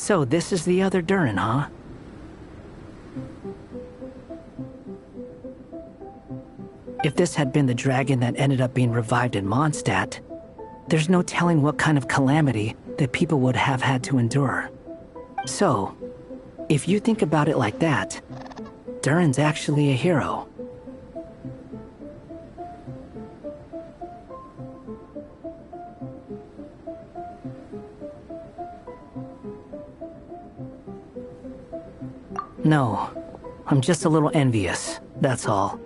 So this is the other Durin, huh? If this had been the dragon that ended up being revived in Mondstadt, there's no telling what kind of calamity that people would have had to endure. So, if you think about it like that, Durin's actually a hero. No, I'm just a little envious, that's all.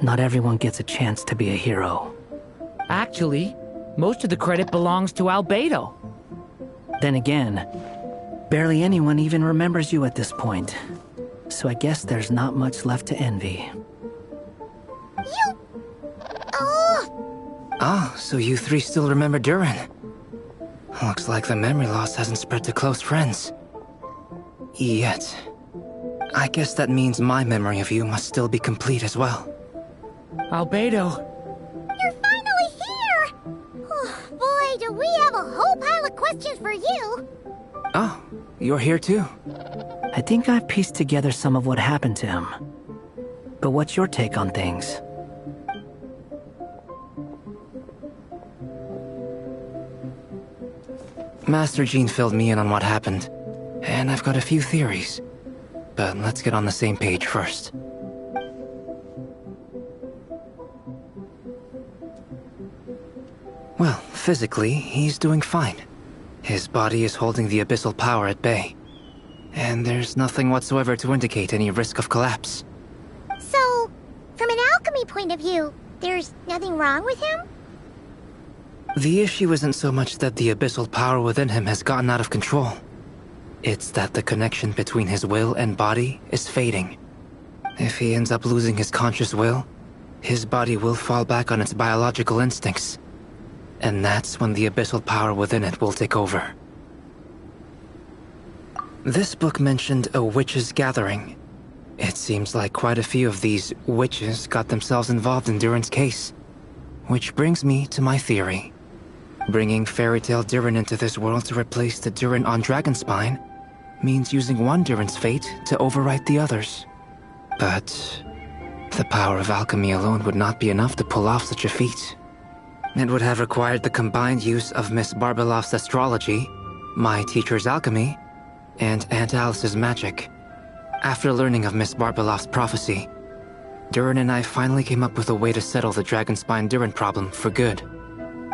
Not everyone gets a chance to be a hero. Actually, most of the credit belongs to Albedo. Then again, barely anyone even remembers you at this point. So I guess there's not much left to envy. You... Oh! Ah, so you three still remember Durin. Looks like the memory loss hasn't spread to close friends. Yet. I guess that means my memory of you must still be complete as well. Albedo. You're finally here! Oh, boy, do we have a whole pile of questions for you! Oh, you're here too? I think I've pieced together some of what happened to him. But what's your take on things? Master Jean filled me in on what happened, and I've got a few theories. But let's get on the same page first. Well, physically, he's doing fine. His body is holding the abyssal power at bay. And there's nothing whatsoever to indicate any risk of collapse. So, from an alchemy point of view, there's nothing wrong with him? The issue isn't so much that the abyssal power within him has gotten out of control. It's that the connection between his will and body is fading. If he ends up losing his conscious will, his body will fall back on its biological instincts. And that's when the abyssal power within it will take over. This book mentioned a witches' gathering. It seems like quite a few of these witches got themselves involved in Durin's case. Which brings me to my theory. Bringing Fairy Tale Durin into this world to replace the Durin on Dragonspine means using one Durin's fate to overwrite the others. But the power of alchemy alone would not be enough to pull off such a feat. It would have required the combined use of Miss Barbeloff's astrology, my teacher's alchemy, and Aunt Alice's magic. After learning of Miss Barbeloff's prophecy, Durin and I finally came up with a way to settle the Dragonspine Durin problem for good.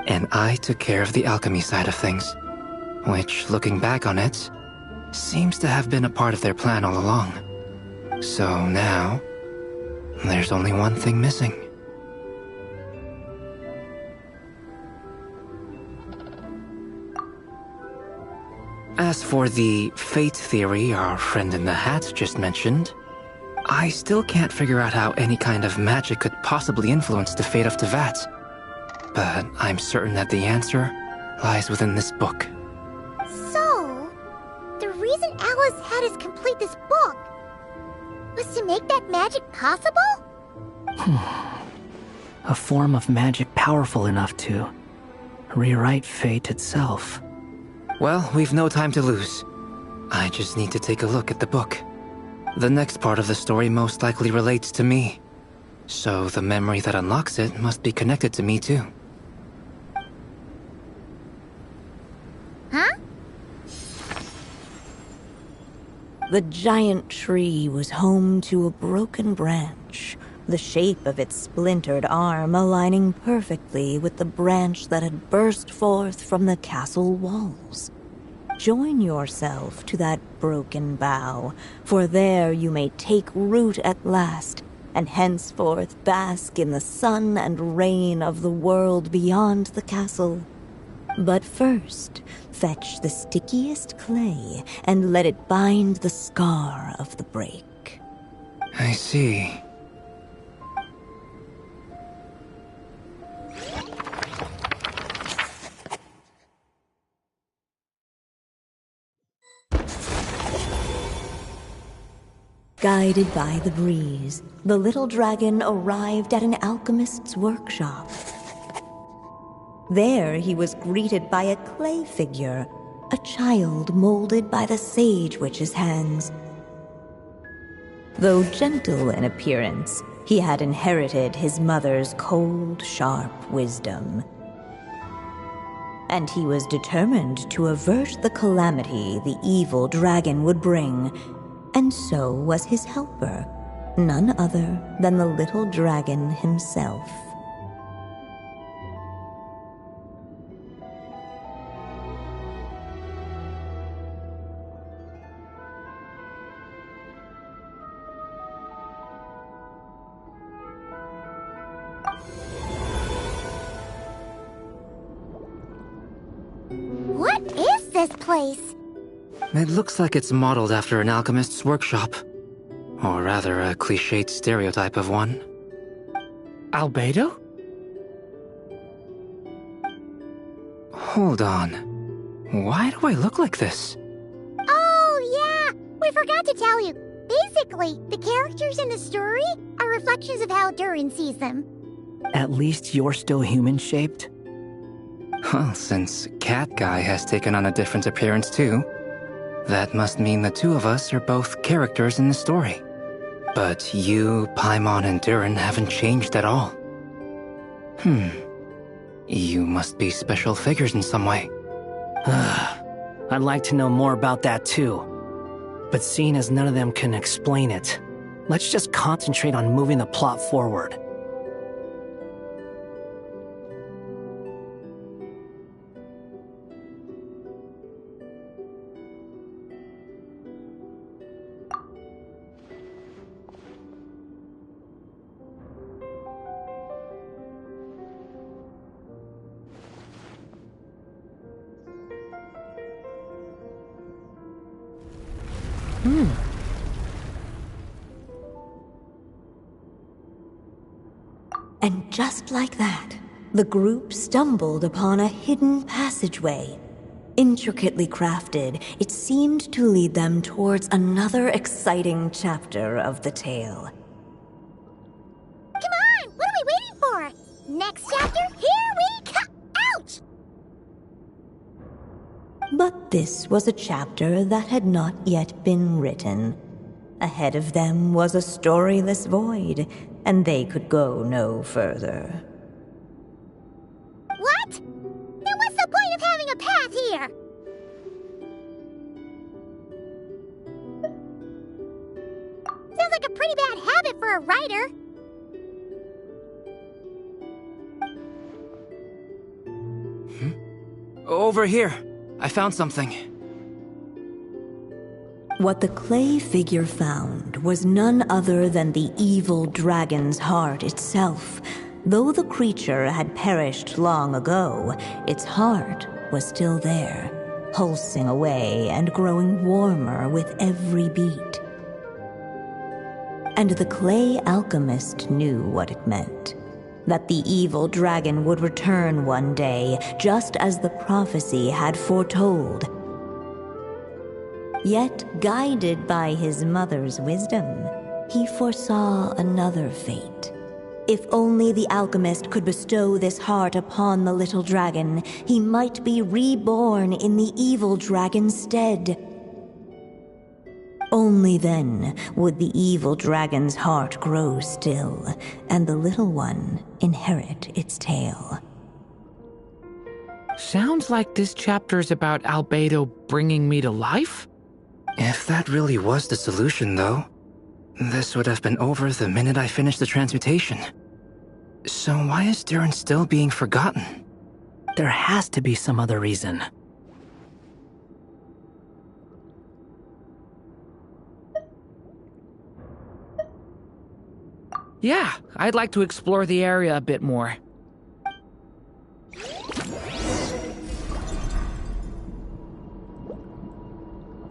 And I took care of the alchemy side of things, which, looking back on it, seems to have been a part of their plan all along. So now, there's only one thing missing. As for the fate theory our friend in the hat just mentioned, I still can't figure out how any kind of magic could possibly influence the fate of Teyvat. But I'm certain that the answer lies within this book. So, the reason Alice had us complete this book was to make that magic possible? A form of magic powerful enough to rewrite fate itself. Well, we've no time to lose. I just need to take a look at the book. The next part of the story most likely relates to me. So the memory that unlocks it must be connected to me too. Huh? The giant tree was home to a broken branch, the shape of its splintered arm aligning perfectly with the branch that had burst forth from the castle walls. Join yourself to that broken bough, for there you may take root at last, and henceforth bask in the sun and rain of the world beyond the castle. But first, fetch the stickiest clay and let it bind the scar of the break. I see. Guided by the breeze, the little dragon arrived at an alchemist's workshop. There he was greeted by a clay figure, a child molded by the Sage Witch's hands. Though gentle in appearance, he had inherited his mother's cold, sharp wisdom. And he was determined to avert the calamity the evil dragon would bring, and so was his helper, none other than the little dragon himself. What is this place? It looks like it's modeled after an alchemist's workshop. Or rather, a cliched stereotype of one. Albedo? Hold on. Why do I look like this? Oh, yeah! We forgot to tell you. Basically, the characters in the story are reflections of how Durin sees them. At least you're still human-shaped? Well, since Cat Guy has taken on a different appearance too, that must mean the two of us are both characters in the story. But you, Paimon, and Durin haven't changed at all. You must be special figures in some way. I'd like to know more about that too. But seeing as none of them can explain it, let's just concentrate on moving the plot forward. And just like that, the group stumbled upon a hidden passageway. Intricately crafted, it seemed to lead them towards another exciting chapter of the tale. Come on! What are we waiting for? Next chapter, here we come! Ouch! But this was a chapter that had not yet been written. Ahead of them was a storyless void, and they could go no further. What? Then what's the point of having a path here? Sounds like a pretty bad habit for a writer. Over here. I found something. What the clay figure found was none other than the evil dragon's heart itself. Though the creature had perished long ago, its heart was still there, pulsing away and growing warmer with every beat. And the clay alchemist knew what it meant. That the evil dragon would return one day, just as the prophecy had foretold. Yet, guided by his mother's wisdom, he foresaw another fate. If only the alchemist could bestow this heart upon the little dragon, he might be reborn in the evil dragon's stead. Only then would the evil dragon's heart grow still, and the little one inherit its tale. Sounds like this chapter's about Albedo bringing me to life? If that really was the solution, though, this would have been over the minute I finished the transmutation. So why is Durin still being forgotten? There has to be some other reason. Yeah, I'd like to explore the area a bit more.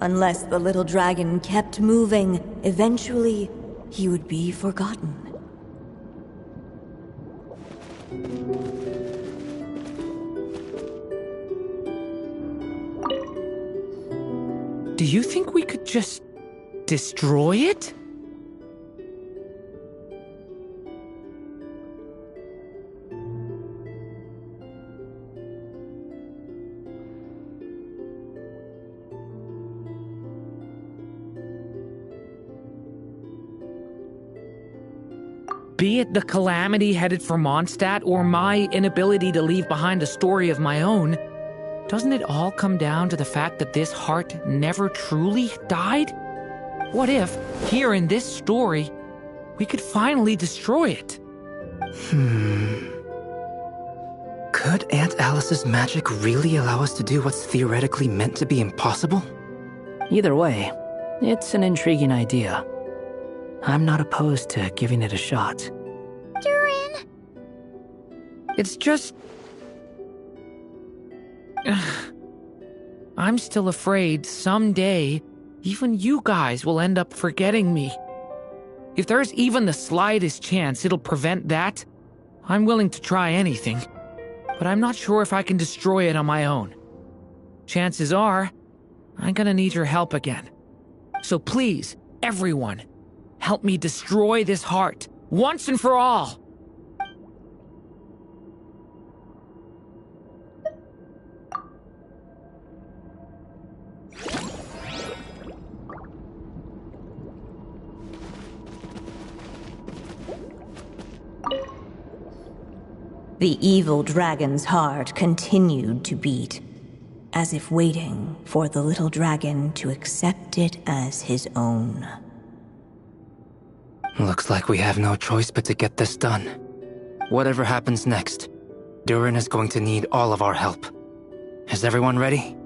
Unless the little dragon kept moving, eventually he would be forgotten. Do you think we could just destroy it? Be it the calamity headed for Mondstadt or my inability to leave behind a story of my own, doesn't it all come down to the fact that this heart never truly died? What if, here in this story, we could finally destroy it? Could Aunt Alice's magic really allow us to do what's theoretically meant to be impossible? Either way, it's an intriguing idea. I'm not opposed to giving it a shot. Durin! It's just... I'm still afraid someday, even you guys will end up forgetting me. If there's even the slightest chance it'll prevent that, I'm willing to try anything. But I'm not sure if I can destroy it on my own. Chances are, I'm gonna need your help again. So please, everyone, help me destroy this heart, once and for all! The evil dragon's heart continued to beat, as if waiting for the little dragon to accept it as his own. Looks like we have no choice but to get this done. Whatever happens next, Durin is going to need all of our help. Is everyone ready?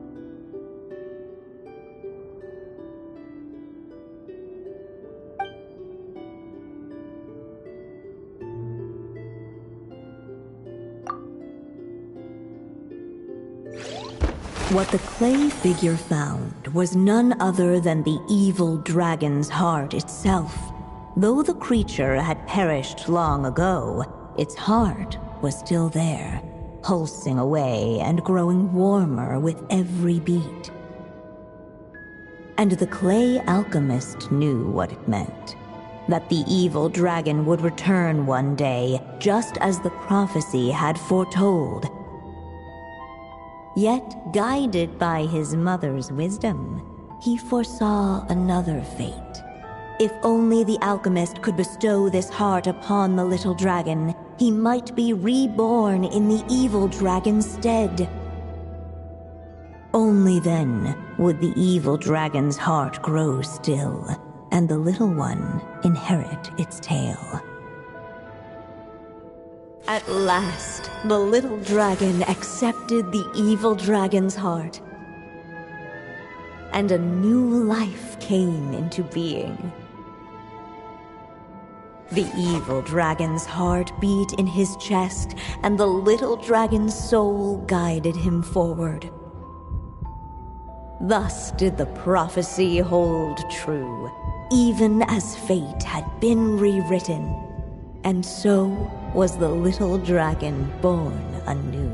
What the clay figure found was none other than the evil dragon's heart itself. Though the creature had perished long ago, its heart was still there, pulsing away and growing warmer with every beat. And the clay alchemist knew what it meant. That the evil dragon would return one day, just as the prophecy had foretold. Yet, guided by his mother's wisdom, he foresaw another fate. If only the alchemist could bestow this heart upon the little dragon, he might be reborn in the evil dragon's stead. Only then would the evil dragon's heart grow still, and the little one inherit its tale. At last, the little dragon accepted the evil dragon's heart, and a new life came into being. The evil dragon's heart beat in his chest, and the little dragon's soul guided him forward. Thus did the prophecy hold true, even as fate had been rewritten, and so was the little dragon born anew.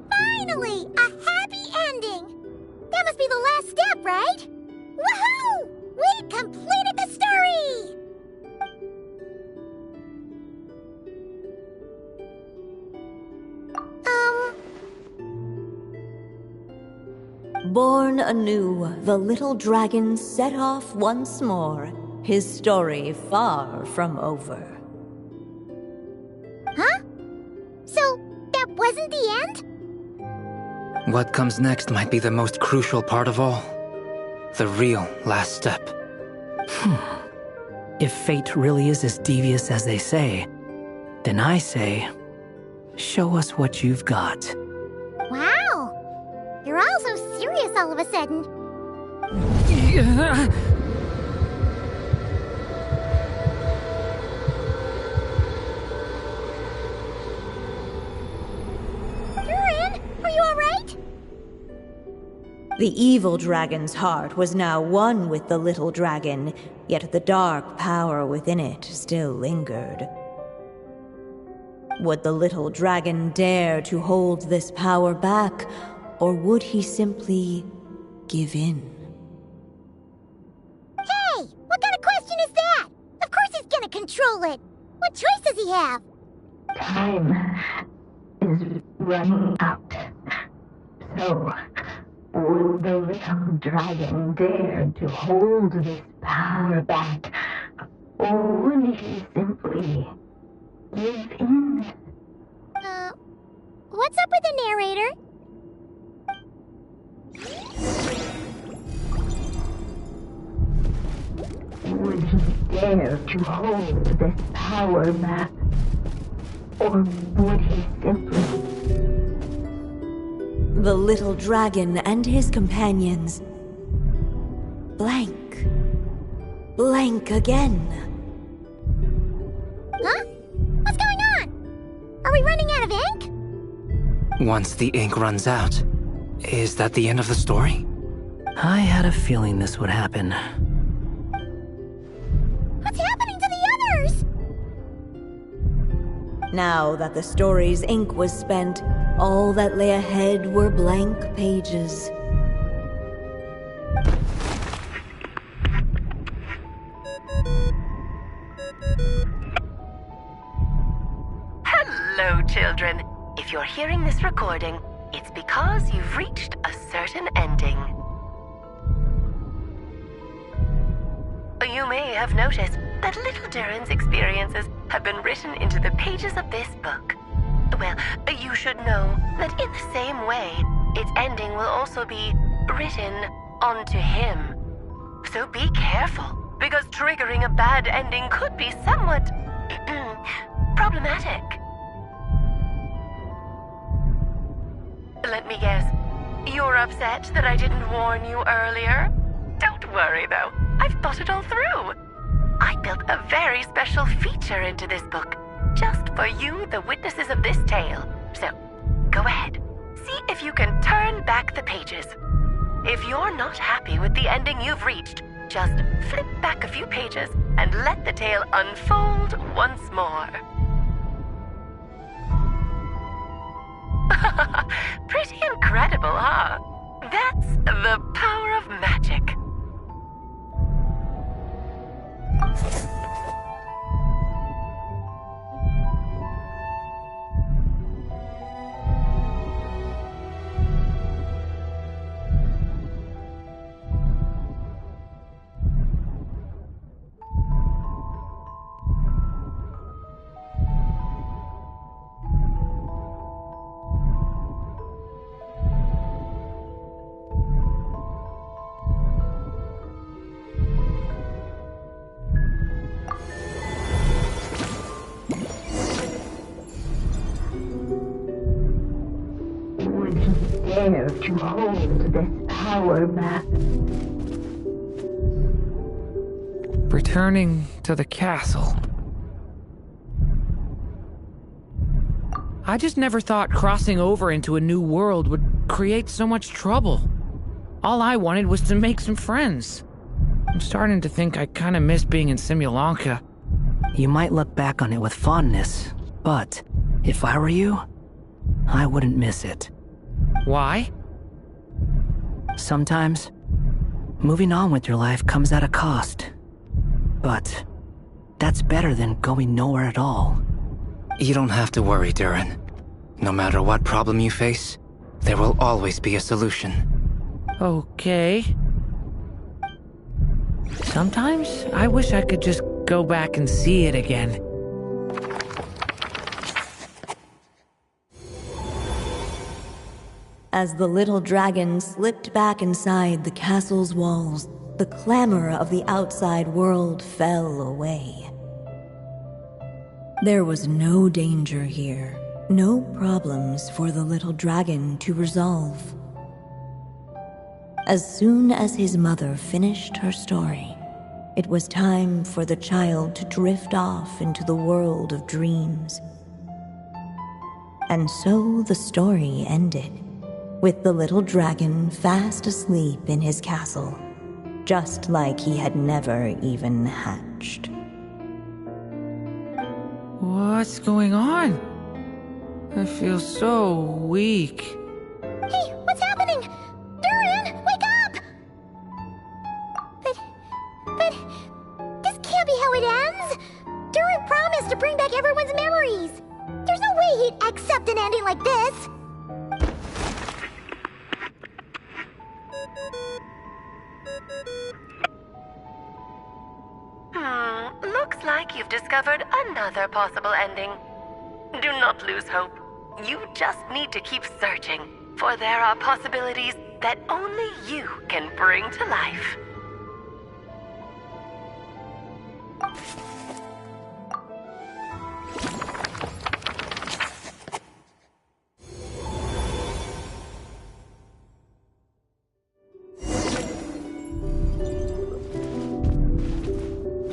Finally! A happy ending! That must be the last step, right? Woohoo! We completed the story! Born anew, the little dragon set off once more, his story far from over. Huh? So, that wasn't the end? What comes next might be the most crucial part of all. The real last step. If fate really is as devious as they say, then I say, show us what you've got. Wow! You're all so serious all of a sudden. Durin, are you alright? The evil dragon's heart was now one with the little dragon, yet the dark power within it still lingered. Would the little dragon dare to hold this power back, or would he simply give in? Hey, what kind of question is that? Of course he's gonna control it. What choice does he have? time is running out. So, would the little dragon dare to hold this power back? Or would he simply give in? What's up with the narrator? Would he dare to hold this power back? Or would he simply... The little dragon and his companions. Blank. Blank again. Huh? What's going on? Are we running out of ink? Once the ink runs out, is that the end of the story? I had a feeling this would happen. What's happening to the others? Now that the story's ink was spent, all that lay ahead were blank pages. Hello, children. If you're hearing this recording, it's because you've reached a certain ending. You may have noticed that little Durin's experiences have been written into the pages of this book. Well, you should know that in the same way, its ending will also be written onto him. So be careful, because triggering a bad ending could be somewhat problematic. Let me guess, you're upset that I didn't warn you earlier? Don't worry, though. I've thought it all through. I built a very special feature into this book, just for you, the witnesses of this tale. So, go ahead. See if you can turn back the pages. If you're not happy with the ending you've reached, just flip back a few pages and let the tale unfold once more. Pretty incredible, huh? That's the power of magic. Dare to hold this power back. Returning to the castle. I just never thought crossing over into a new world would create so much trouble. All I wanted was to make some friends. I'm starting to think I kind of miss being in Simulanka. You might look back on it with fondness, but if I were you, I wouldn't miss it. Why? Sometimes, moving on with your life comes at a cost. But that's better than going nowhere at all. You don't have to worry, Durin. No matter what problem you face, there will always be a solution. Okay. Sometimes I wish I could just go back and see it again. As the little dragon slipped back inside the castle's walls, the clamor of the outside world fell away. There was no danger here, no problems for the little dragon to resolve. As soon as his mother finished her story, it was time for the child to drift off into the world of dreams. And so the story ended, with the little dragon fast asleep in his castle, just like he had never even hatched. What's going on? I feel so weak. Hey, what's happening? Durin, wake up! But, this can't be how it ends. Durin promised to bring back everyone's memories. Looks like you've discovered another possible ending. Do not lose hope. You just need to keep searching, for there are possibilities that only you can bring to life.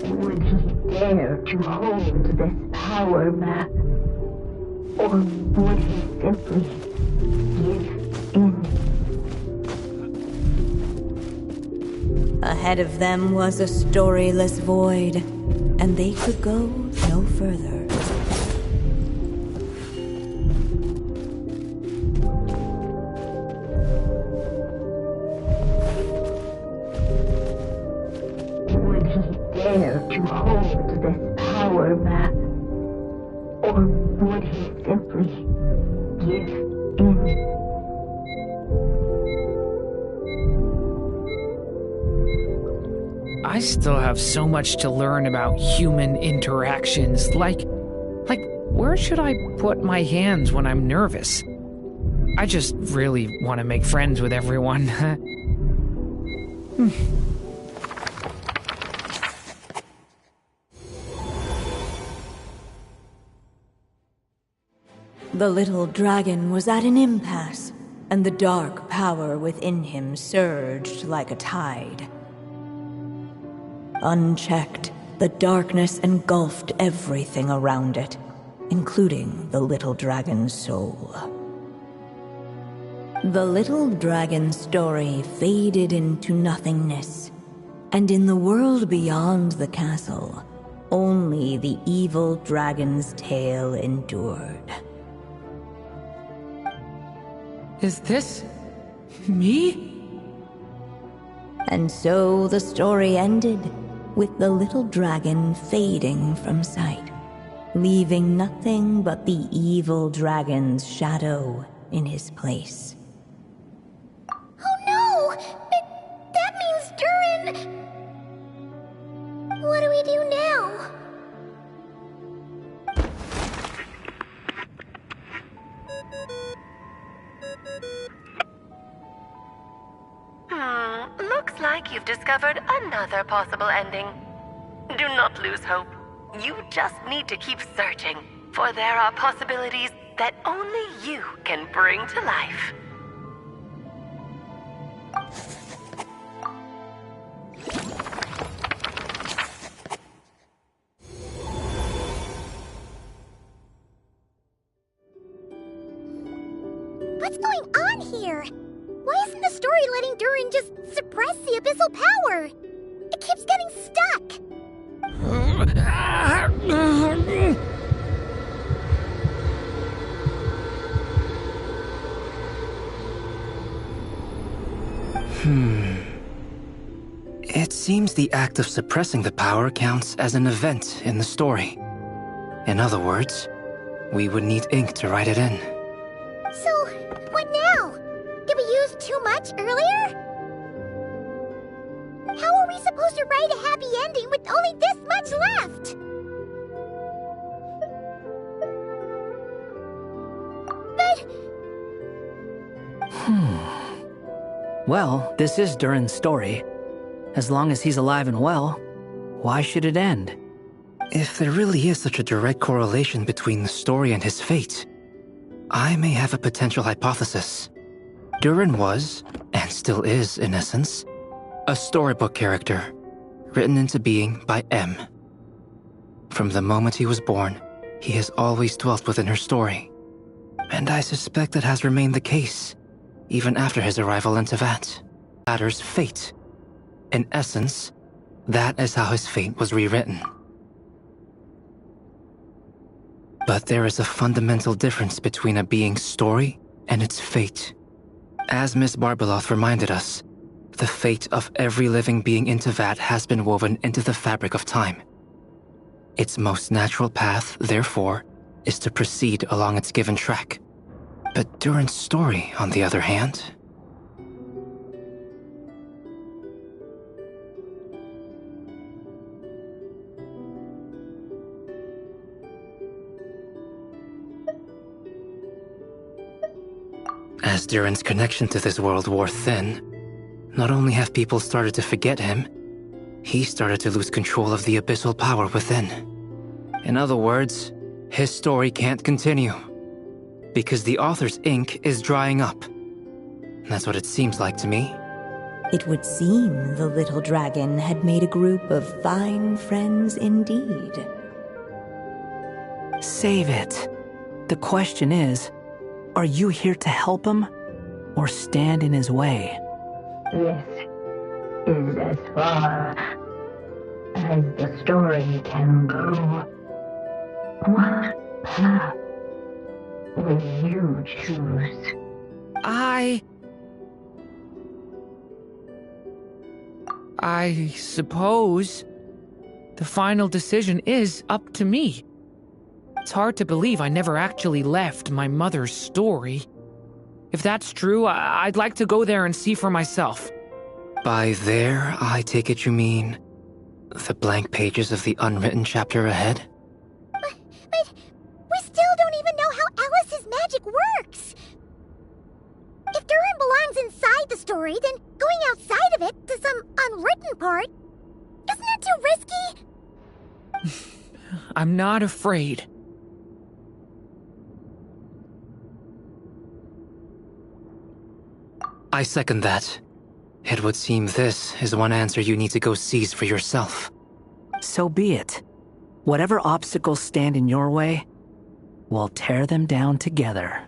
Would he dare to hold this power map? Or would he simply give in? Ahead of them was a storyless void, and they could go no further. Would he dare to hold this power map? Or would he simply give in? I still have so much to learn about human interactions. Like, where should I put my hands when I'm nervous? I just really want to make friends with everyone. The little dragon was at an impasse, and the dark power within him surged like a tide. Unchecked, the darkness engulfed everything around it, including the little dragon's soul. The little dragon's story faded into nothingness, and in the world beyond the castle, only the evil dragon's tale endured. Is this me? And so the story ended, with the little dragon fading from sight, leaving nothing but the evil dragon's shadow in his place. Oh no! That means Durin... What do we do now? Looks like you've discovered another possible ending. Do not lose hope. You just need to keep searching, for there are possibilities that only you can bring to life. What's going on here? Why isn't the story letting Durin just suppress the abyssal power? It keeps getting stuck. It seems the act of suppressing the power counts as an event in the story. In other words, we would need ink to write it in. So, what now? Did we use too much earlier? How are we supposed to write a happy ending with only this much left? But... Well, this is Durin's story. As long as he's alive and well, why should it end? If there really is such a direct correlation between the story and his fate, I may have a potential hypothesis. Durin was, and still is in essence, a storybook character, written into being by M. From the moment he was born, he has always dwelt within her story. And I suspect that has remained the case, even after his arrival in Tevat. Latter's fate. In essence, that is how his fate was rewritten. But there is a fundamental difference between a being's story and its fate. As Miss Barbeloth reminded us, the fate of every living being in Tevat has been woven into the fabric of time. Its most natural path, therefore, is to proceed along its given track. But Durin's story, on the other hand... As Durin's connection to this world wore thin, not only have people started to forget him, he started to lose control of the abyssal power within. In other words, his story can't continue, because the author's ink is drying up. That's what it seems like to me. It would seem the little dragon had made a group of fine friends indeed. Save it. The question is, are you here to help him, or stand in his way? This is as far as the story can go. What path will you choose? I suppose the final decision is up to me. It's hard to believe I never actually left my mother's story. If that's true, I'd like to go there and see for myself. By there, I take it you mean the blank pages of the unwritten chapter ahead? But we still don't even know how Alice's magic works. If Durin belongs inside the story, then going outside of it to some unwritten part, isn't that too risky? I'm not afraid. I second that. It would seem this is one answer you need to go seize for yourself. So be it. Whatever obstacles stand in your way, we'll tear them down together.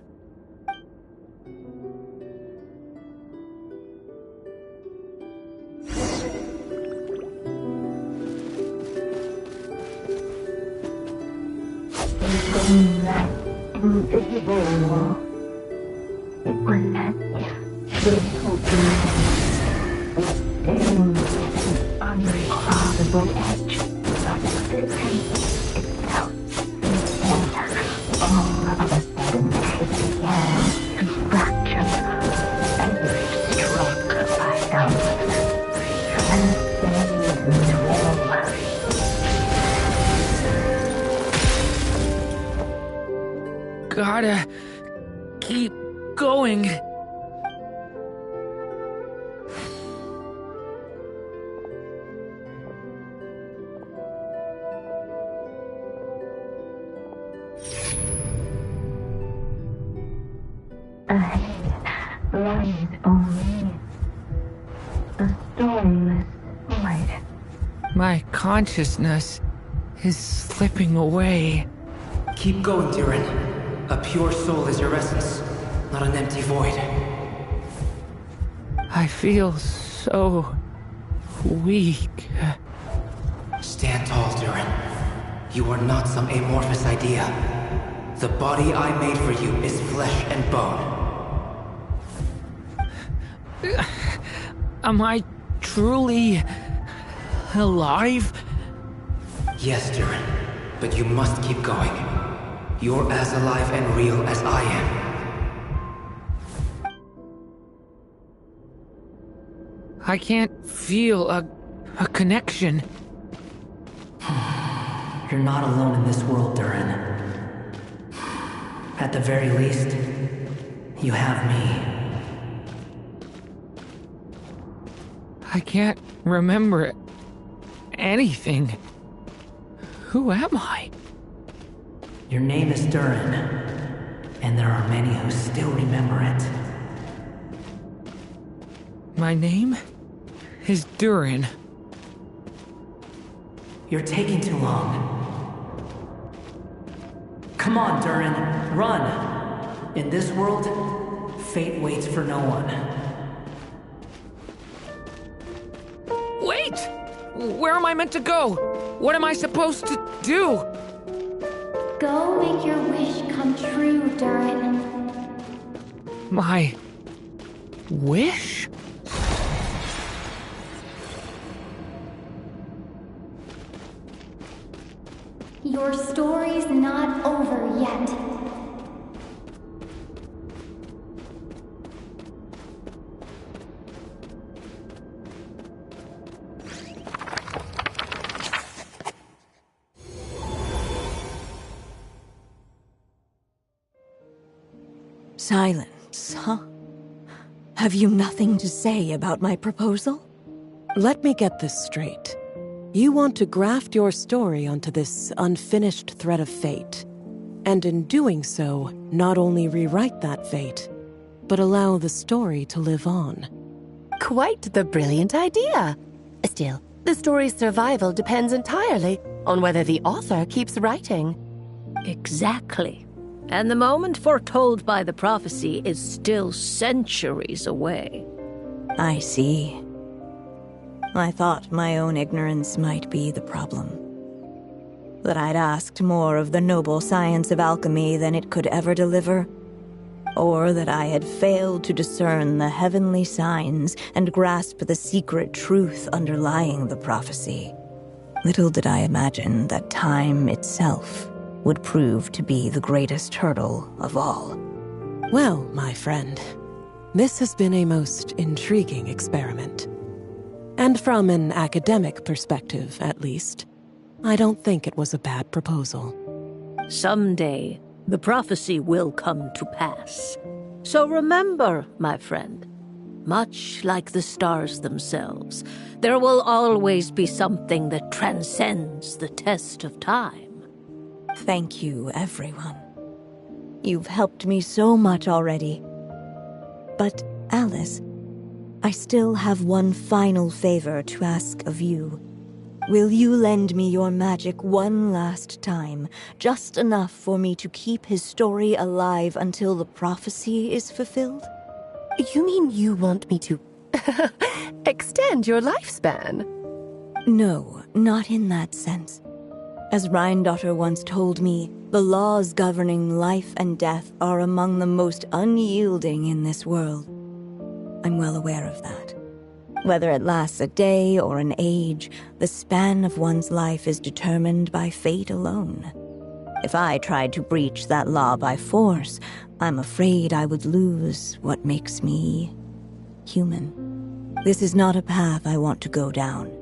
That invisible wall. It was as if this whole thing was staring at an uncrossable edge of existence itself. And all of a sudden it began to fracture as if struck by some transcendent will. Gotta keep going. Ahead lies only a stormless void. My consciousness is slipping away. Keep going, Durin. A pure soul is your essence, not an empty void. I feel so weak. Stand tall, Durin. You are not some amorphous idea. The body I made for you is flesh and bone. Am I truly alive? Yes, Durin, but you must keep going. You're as alive and real as I am. I can't feel a connection. You're not alone in this world, Durin. At the very least, you have me. I can't remember anything. Who am I? Your name is Durin, and there are many who still remember it. My name is Durin. You're taking too long. Come on, Durin, run! In this world, fate waits for no one. Wait! Where am I meant to go? What am I supposed to do? Go make your wish come true, Durin. My wish? Your story's not over yet. Silent So, have you nothing to say about my proposal? Let me get this straight. You want to graft your story onto this unfinished thread of fate, and in doing so, not only rewrite that fate, but allow the story to live on. Quite the brilliant idea. Still, the story's survival depends entirely on whether the author keeps writing. Exactly. And the moment foretold by the prophecy is still centuries away. I see. I thought my own ignorance might be the problem. That I'd asked more of the noble science of alchemy than it could ever deliver. Or that I had failed to discern the heavenly signs and grasp the secret truth underlying the prophecy. Little did I imagine that time itself would prove to be the greatest hurdle of all. Well, my friend, this has been a most intriguing experiment. And from an academic perspective, at least, I don't think it was a bad proposal. Someday, the prophecy will come to pass. So remember, my friend, much like the stars themselves, there will always be something that transcends the test of time. Thank you, everyone. You've helped me so much already. But, Alice, I still have one final favor to ask of you. Will you lend me your magic one last time, just enough for me to keep his story alive until the prophecy is fulfilled? You mean you want me to extend your lifespan? No, not in that sense. As Rheindotter once told me, the laws governing life and death are among the most unyielding in this world. I'm well aware of that. Whether it lasts a day or an age, the span of one's life is determined by fate alone. If I tried to breach that law by force, I'm afraid I would lose what makes me human. This is not a path I want to go down.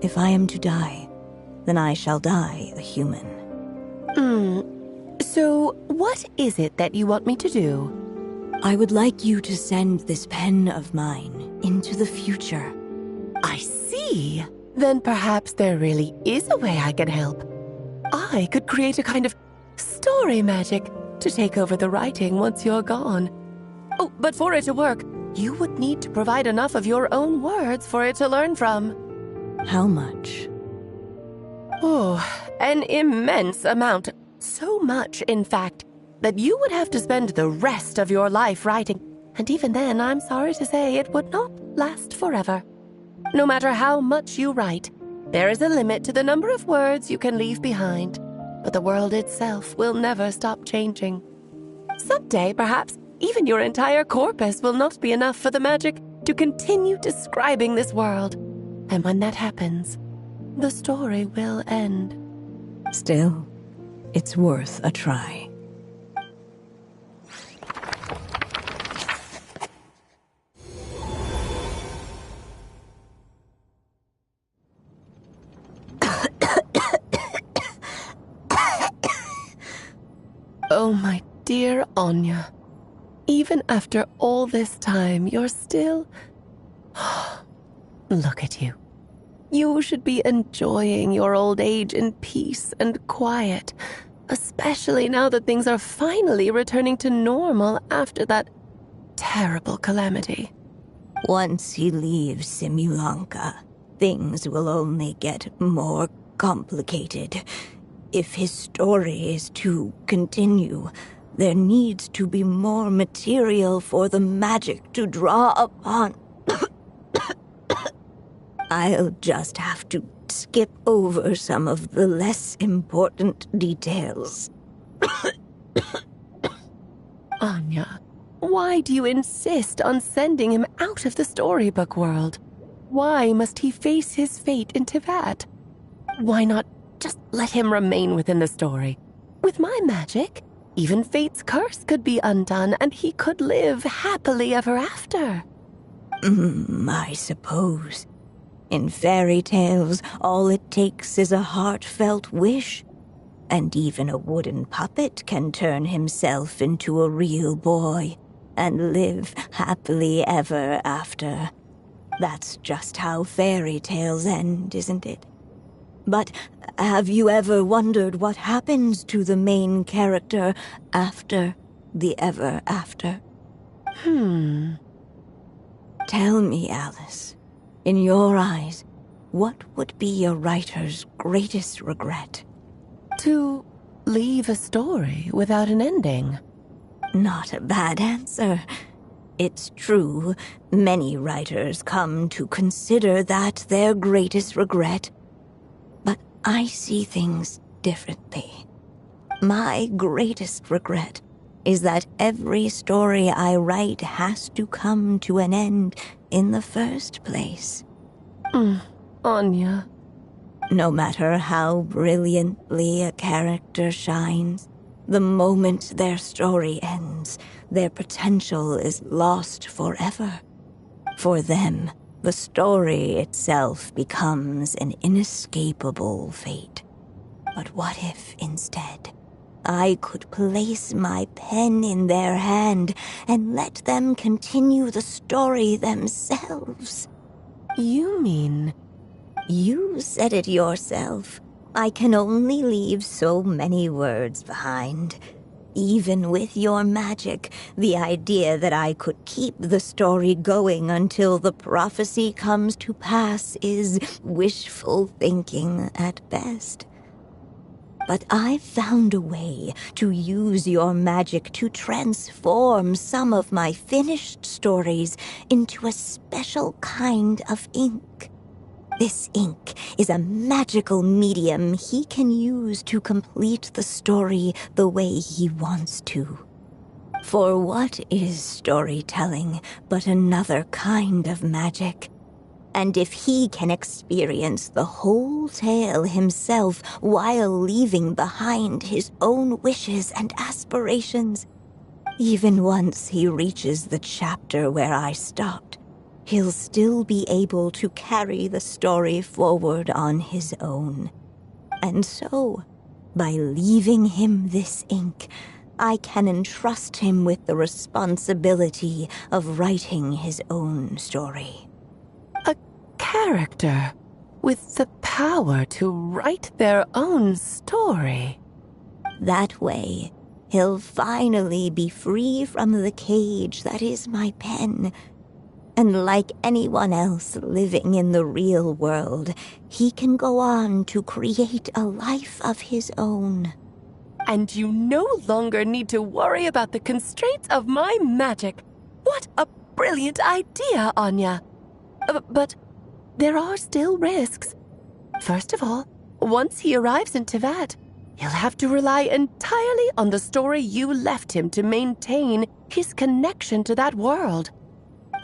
If I am to die, then I shall die a human. So what is it that you want me to do? I would like you to send this pen of mine into the future. I see. Then perhaps there really is a way I can help. I could create a kind of story magic to take over the writing once you're gone. Oh, but for it to work, you would need to provide enough of your own words for it to learn from. How much? Oh, an immense amount. So much, in fact, that you would have to spend the rest of your life writing, and even then, I'm sorry to say, it would not last forever. No matter how much you write, there is a limit to the number of words you can leave behind, but the world itself will never stop changing. Someday, perhaps, even your entire corpus will not be enough for the magic to continue describing this world. And when that happens, the story will end. Still, it's worth a try. Oh, my dear Anya. Even after all this time, you're still... Look at you. You should be enjoying your old age in peace and quiet, especially now that things are finally returning to normal after that terrible calamity. Once he leaves Simulanka, things will only get more complicated. If his story is to continue, there needs to be more material for the magic to draw upon. I'll just have to skip over some of the less important details. Anya, why do you insist on sending him out of the storybook world? Why must he face his fate into that? Why not just let him remain within the story? With my magic, even fate's curse could be undone and he could live happily ever after. I suppose. In fairy tales, all it takes is a heartfelt wish. And even a wooden puppet can turn himself into a real boy. and live happily ever after. That's just how fairy tales end, isn't it? But have you ever wondered what happens to the main character after the ever after? Tell me, Alice, in your eyes, what would be a writer's greatest regret? To leave a story without an ending. Not a bad answer. It's true, many writers come to consider that their greatest regret. But I see things differently. My greatest regret is that every story I write has to come to an end in the first place. Anya. No matter how brilliantly a character shines, the moment their story ends, their potential is lost forever. For them, the story itself becomes an inescapable fate. But what if, instead, I could place my pen in their hand and let them continue the story themselves? You mean... You said it yourself. I can only leave so many words behind. Even with your magic, the idea that I could keep the story going until the prophecy comes to pass is wishful thinking at best. But I've found a way to use your magic to transform some of my finished stories into a special kind of ink. This ink is a magical medium he can use to complete the story the way he wants to. For what is storytelling but another kind of magic? And if he can experience the whole tale himself while leaving behind his own wishes and aspirations, even once he reaches the chapter where I stopped, he'll still be able to carry the story forward on his own. And so, by leaving him this ink, I can entrust him with the responsibility of writing his own story. A character with the power to write their own story. That way, he'll finally be free from the cage that is my pen. And like anyone else living in the real world, he can go on to create a life of his own. And you no longer need to worry about the constraints of my magic. What a brilliant idea, Anya. But there are still risks. First of all, once he arrives in Teyvat, he'll have to rely entirely on the story you left him to maintain his connection to that world.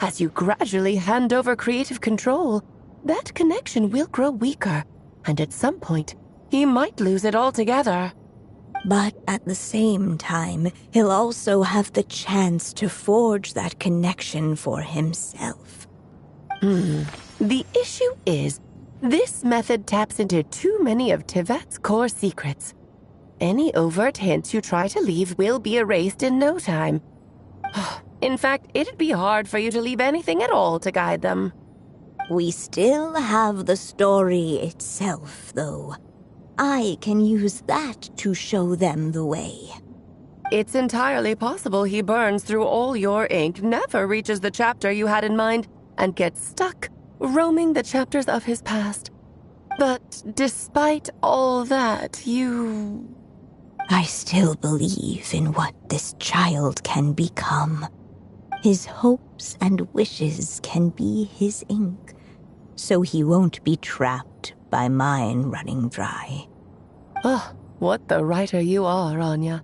As you gradually hand over creative control, that connection will grow weaker, and at some point, he might lose it altogether. But at the same time, he'll also have the chance to forge that connection for himself. The issue is, this method taps into too many of Teyvat's core secrets. Any overt hints you try to leave will be erased in no time. In fact, it'd be hard for you to leave anything at all to guide them. We still have the story itself, though. I can use that to show them the way. It's entirely possible he burns through all your ink, never reaches the chapter you had in mind, and gets stuck, roaming the chapters of his past. But despite all that, I still believe in what this child can become. His hopes and wishes can be his ink, so he won't be trapped by mine running dry. Oh, what the writer you are, Anya.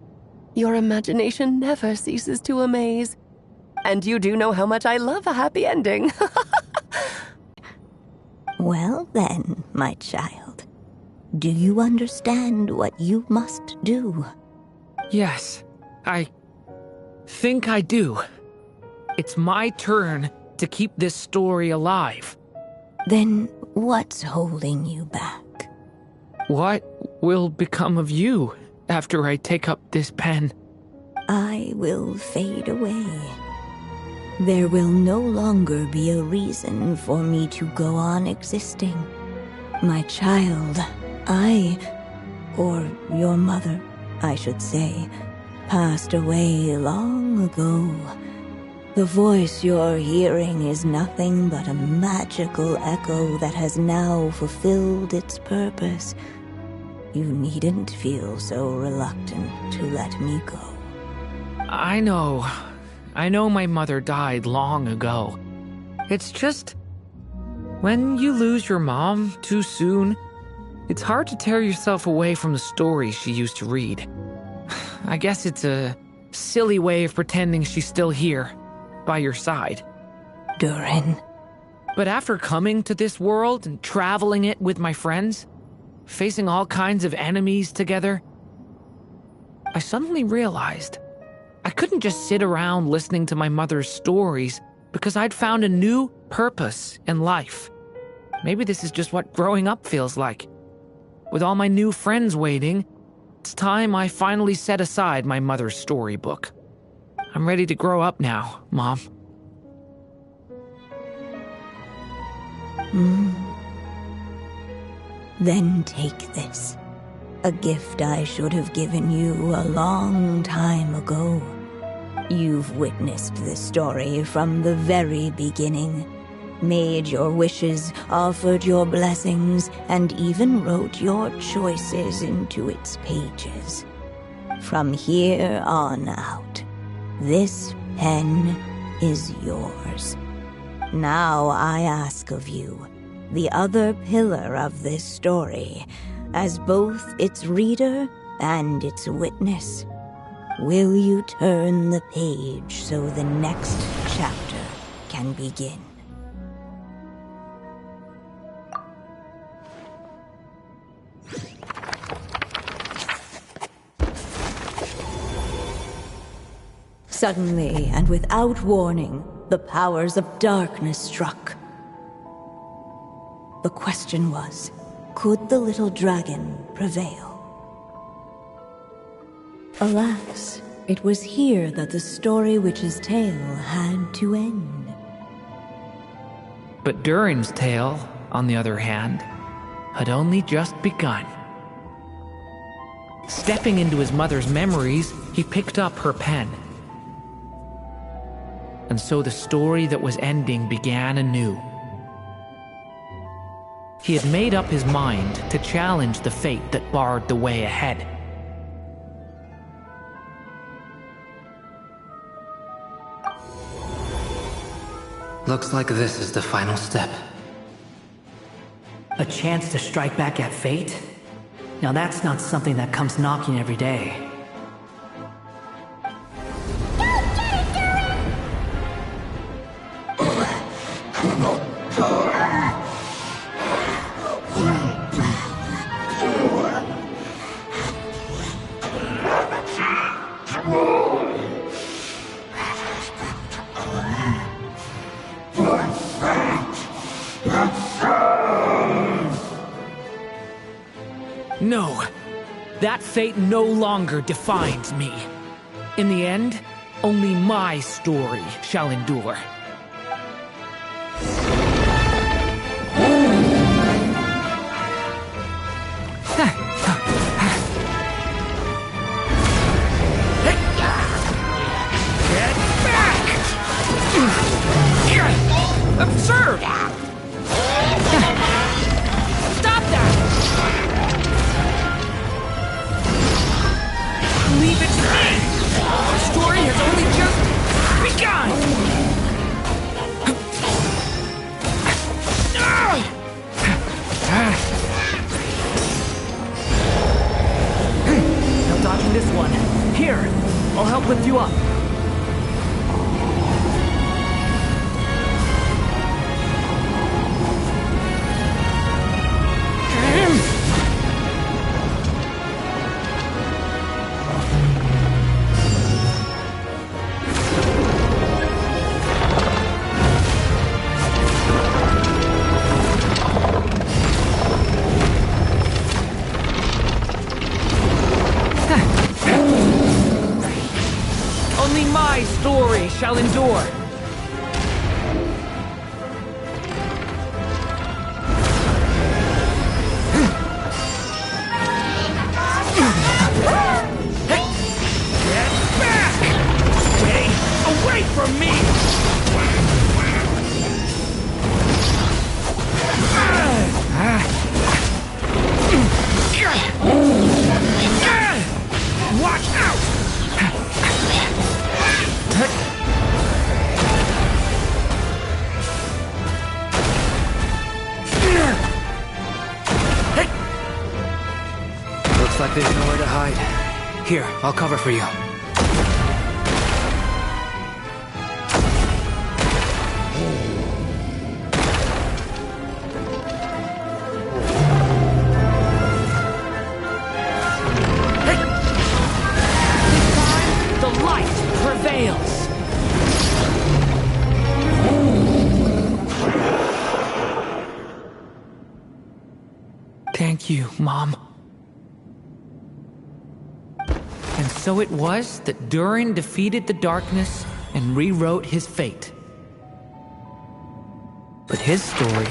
Your imagination never ceases to amaze. And you do know how much I love a happy ending. Well then, my child, do you understand what you must do? Yes, I think I do. It's my turn to keep this story alive. Then what's holding you back? What will become of you? after I take up this pen. I will fade away, there will no longer be a reason for me to go on existing. My child, or your mother, I should say, passed away long ago. The voice you're hearing is nothing but a magical echo that has now fulfilled its purpose. You needn't feel so reluctant to let me go. I know my mother died long ago. It's just, when you lose your mom too soon, it's hard to tear yourself away from the stories she used to read. I guess it's a silly way of pretending she's still here, by your side. Durin. But after coming to this world and traveling it with my friends, facing all kinds of enemies together, I suddenly realized I couldn't just sit around listening to my mother's stories because I'd found a new purpose in life. Maybe this is just what growing up feels like. With all my new friends waiting, it's time I finally set aside my mother's storybook. I'm ready to grow up now, Mom. Then take this. A gift I should have given you a long time ago. You've witnessed this story from the very beginning. Made your wishes, offered your blessings, and even wrote your choices into its pages. From here on out, this pen is yours. Now I ask of you, the other pillar of this story, as both its reader and its witness, will you turn the page so the next chapter can begin? Suddenly, and without warning, the powers of darkness struck. The question was, could the little dragon prevail? Alas, it was here that the story witch's tale had to end. But Durin's tale, on the other hand, had only just begun. Stepping into his mother's memories, he picked up her pen. And so the story that was ending began anew. He had made up his mind to challenge the fate that barred the way ahead. Looks like this is the final step. A chance to strike back at fate? Now that's not something that comes knocking every day. No, that fate no longer defines me. In the end, only my story shall endure. Get back! Absurd! Stop that! Leave it to me! Our story has only just begun! No dodging this one. Here, I'll help lift you up. Only my story shall endure. like there's nowhere to hide. Here, I'll cover for you. The light prevails! Thank you, Mom. And so it was that Durin defeated the darkness and rewrote his fate. But his story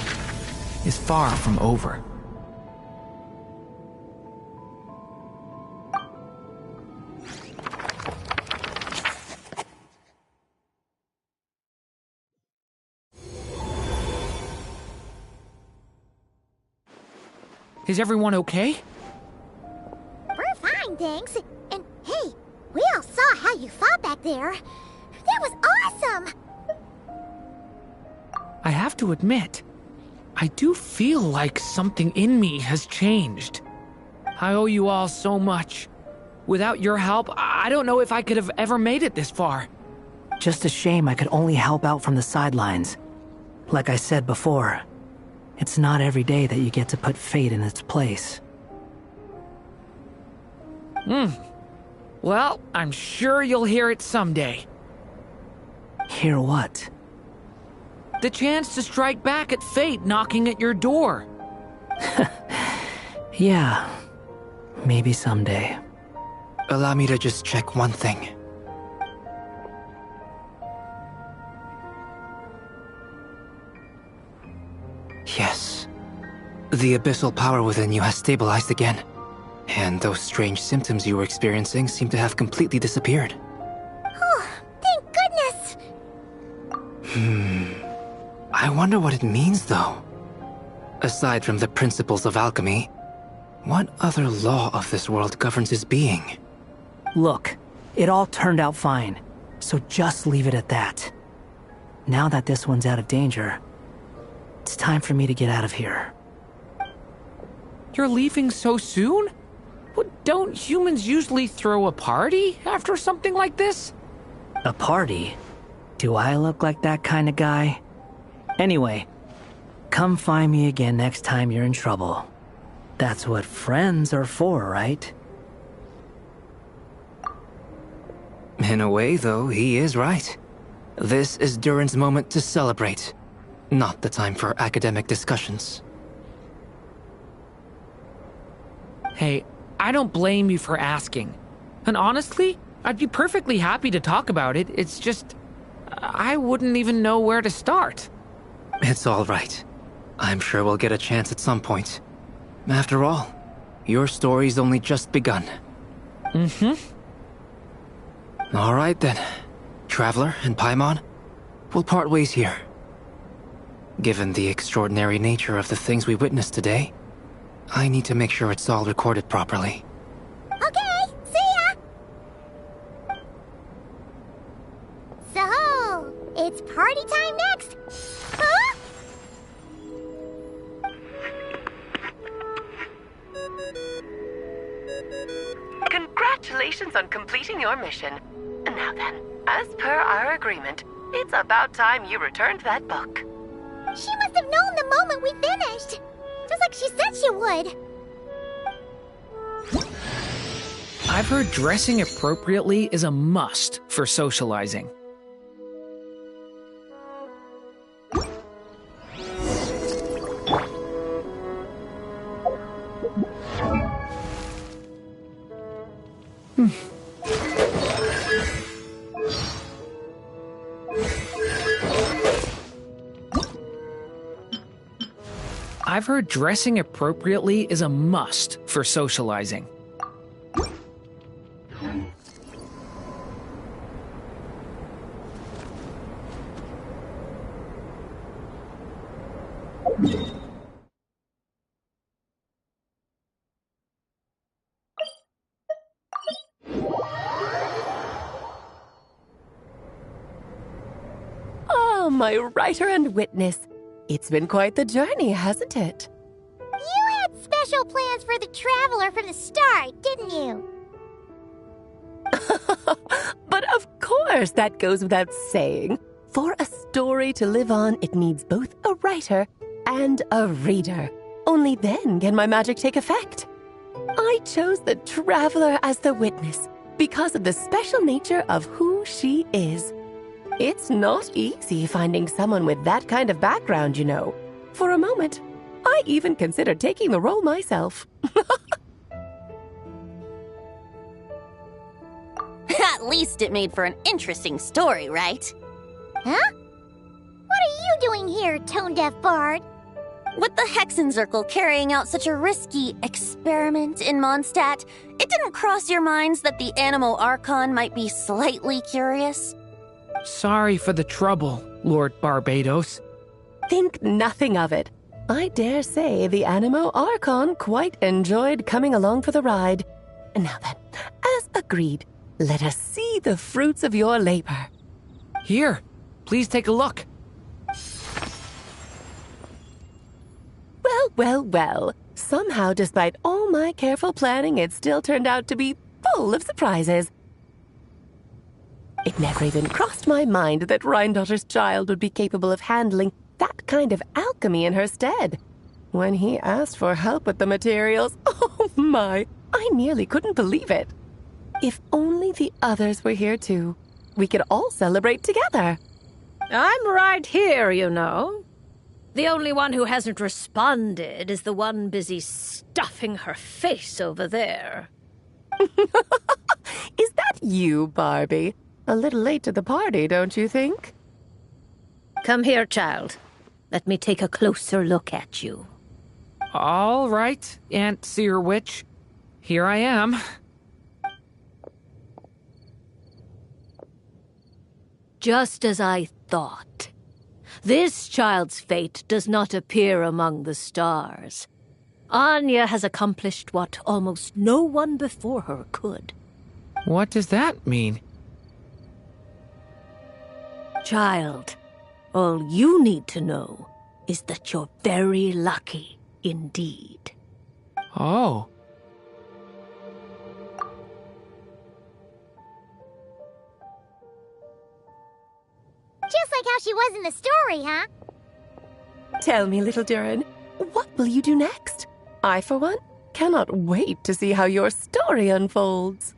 is far from over. Is everyone okay? We're fine, thanks. And hey, we all saw how you fought back there. That was awesome! I have to admit, I do feel like something in me has changed. I owe you all so much. Without your help, I don't know if I could have ever made it this far. Just a shame I could only help out from the sidelines. Like I said before, it's not every day that you get to put fate in its place. Well, I'm sure you'll hear it someday. Hear what? The chance to strike back at fate knocking at your door. Yeah, maybe someday. Allow me to just check one thing. Yes. The abyssal power within you has stabilized again. And those strange symptoms you were experiencing seem to have completely disappeared. Oh, thank goodness! I wonder what it means, though. Aside from the principles of alchemy, what other law of this world governs his being? Look, it all turned out fine, so just leave it at that. Now that this one's out of danger, it's time for me to get out of here. You're leaving so soon? Don't humans usually throw a party after something like this? A party? Do I look like that kind of guy? Anyway, come find me again next time you're in trouble. That's what friends are for, right? In a way, though, he is right. This is Durin's moment to celebrate, not the time for academic discussions. Hey, I don't blame you for asking. And honestly, I'd be perfectly happy to talk about it. It's just, I wouldn't even know where to start. It's all right. I'm sure we'll get a chance at some point. After all, your story's only just begun. All right then. Traveler and Paimon, we'll part ways here. Given the extraordinary nature of the things we witnessed today, I need to make sure it's all recorded properly. Okay, see ya! So, it's party time next! Huh? Congratulations on completing your mission. Now then, as per our agreement, it's about time you returned that book. She must have known the moment we finished! Just like she said she would! I've heard dressing appropriately is a must for socializing. I've heard dressing appropriately is a must for socializing. Oh, my writer and witness. It's been quite the journey, hasn't it? You had special special plans for the traveler from the start, didn't you? But of course, that goes without saying. For a story to live on, it needs both a writer and a reader. Only then can my magic take effect. I chose the traveler as the witness because of the special nature of who she is. It's not easy finding someone with that kind of background, you know. For a moment, I even considered taking the role myself. At least it made for an interesting story, right? Huh? What are you doing here, tone-deaf bard? With the Hexenzirkel carrying out such a risky experiment in Mondstadt, it didn't cross your minds that the Animo Archon might be slightly curious? Sorry for the trouble, Lord Barbados. Think nothing of it. I dare say the Animo Archon quite enjoyed coming along for the ride. Now then, as agreed, let us see the fruits of your labor. Here, please take a look. Well. Somehow, despite all my careful planning, it still turned out to be full of surprises. It never even crossed my mind that Rheindatter's child would be capable of handling that kind of alchemy in her stead. When he asked for help with the materials, oh my, I nearly couldn't believe it. If only the others were here too, we could all celebrate together. I'm right here, you know. The only one who hasn't responded is the one busy stuffing her face over there. Is that you, Barbie? A little late to the party, don't you think? Come here, child. Let me take a closer look at you. All right, Aunt Seer Witch. Here I am. Just as I thought. This child's fate does not appear among the stars. Anya has accomplished what almost no one before her could. What does that mean? Child, all you need to know is that you're very lucky indeed. Oh. Just like how she was in the story, huh? Tell me, little Durin, what will you do next? I, for one, cannot wait to see how your story unfolds.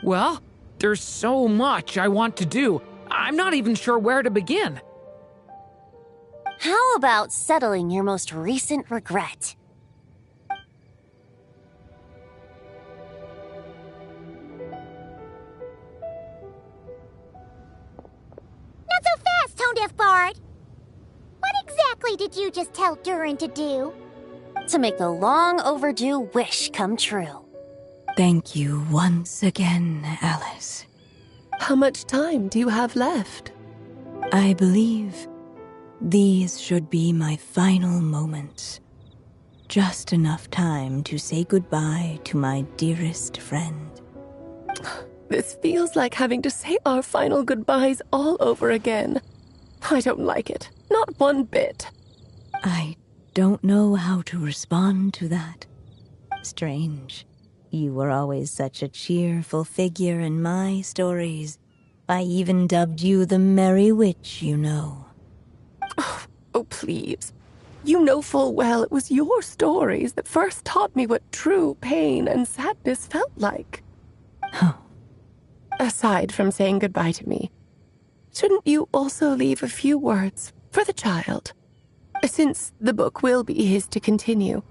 Well, there's so much I want to do. I'm not even sure where to begin. How about settling your most recent regret? Not so fast, tone-deaf bard. What exactly did you just tell Durin to do? To make the long overdue wish come true. Thank you once again, Alice. How much time do you have left? I believe these should be my final moments. Just enough time to say goodbye to my dearest friend. This feels like having to say our final goodbyes all over again. I don't like it. Not one bit. I don't know how to respond to that. Strange. You were always such a cheerful figure in my stories. I even dubbed you the Merry Witch, you know. Oh, please. You know full well it was your stories that first taught me what true pain and sadness felt like. Oh. Aside from saying goodbye to me, shouldn't you also leave a few words for the child? Since the book will be his to continue,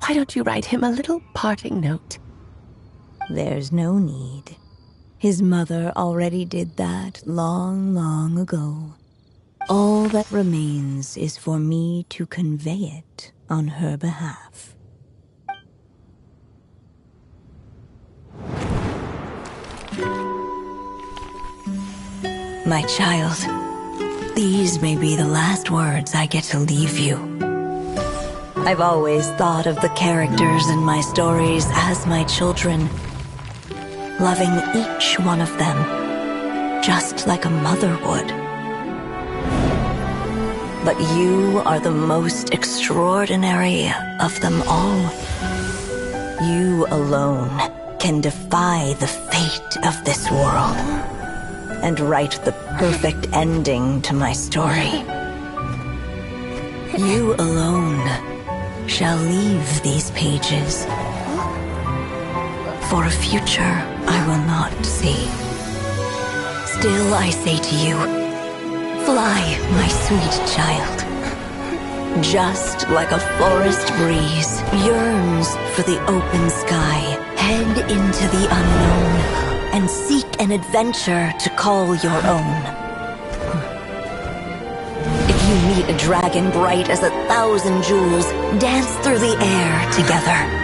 why don't you write him a little parting note? There's no need. His mother already did that long, long ago. All that remains is for me to convey it on her behalf. My child, these may be the last words I get to leave you. I've always thought of the characters in my stories as my children, loving each one of them, just like a mother would. But you are the most extraordinary of them all. You alone can defy the fate of this world and write the perfect ending to my story. You alone shall leave these pages for a future I will not see. Still I say to you, fly, my sweet child. Just like a forest breeze yearns for the open sky, head into the unknown and seek an adventure to call your own. If you meet a dragon bright as 1,000 jewels, dance through the air together.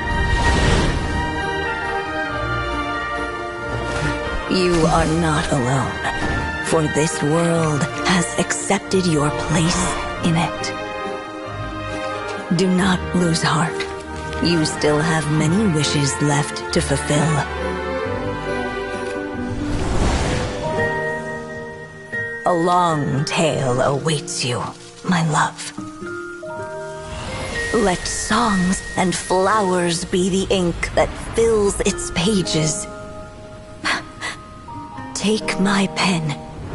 You are not alone, for this world has accepted your place in it. Do not lose heart. You still have many wishes left to fulfill. A long tale awaits you, my love. Let songs and flowers be the ink that fills its pages. Take my pen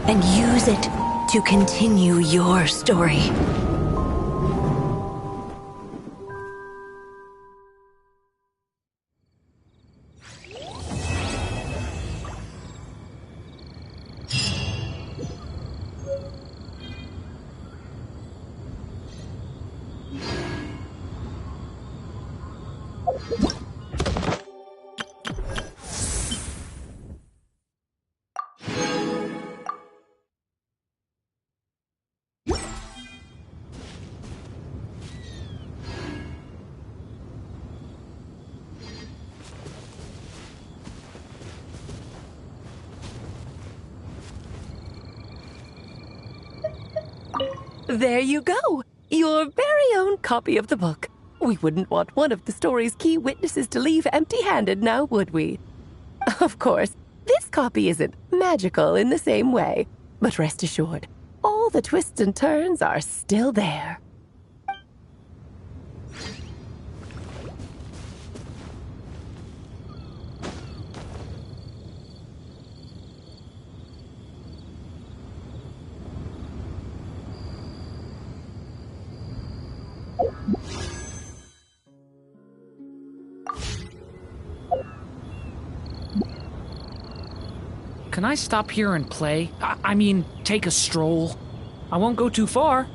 and use it to continue your story. There you go! Your very own copy of the book. We wouldn't want one of the story's key witnesses to leave empty-handed now, would we? Of course, this copy isn't magical in the same way, but rest assured, all the twists and turns are still there. Can I stop here and play? I mean, take a stroll. I won't go too far.